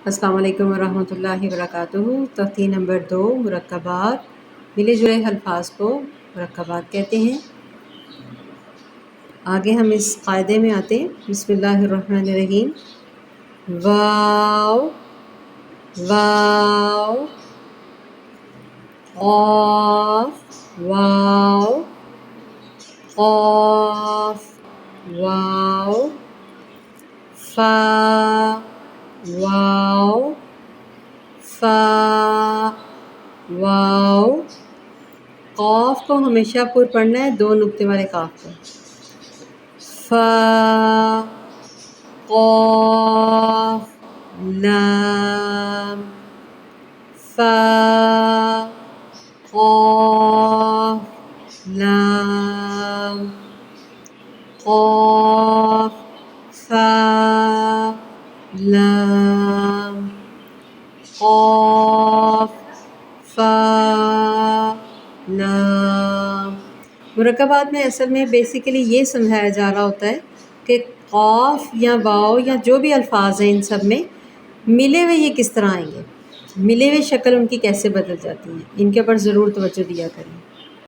السلام علیکم ورحمۃ اللہ وبرکاتہ۔ ترتیب نمبر 2، مرکبات۔ ملے جلے الفاظ کو مرکبات کہتے ہیں۔ آگے ہم اس قاعدے میں آتے ہیں۔ بسم اللہ الرحمن الرحیم۔ واو واو، قاف واو قاف واو، فا واو فا واو۔ قاف کو ہمیشہ پر پڑھنا ہے، دو نقطے والے قاف کو۔ فا قاف لام، فا قاف لام، قاف فا لام، قاف فا لام۔ مرکبات میں اصل میں بیسیکلی یہ سمجھایا جا رہا ہوتا ہے کہ قاف یا واو یا جو بھی الفاظ ہیں ان سب میں ملے ہوئے یہ کس طرح آئیں گے، ملے ہوئے شکل ان کی کیسے بدل جاتی ہیں، ان کے اوپر ضرور توجہ دیا کریں۔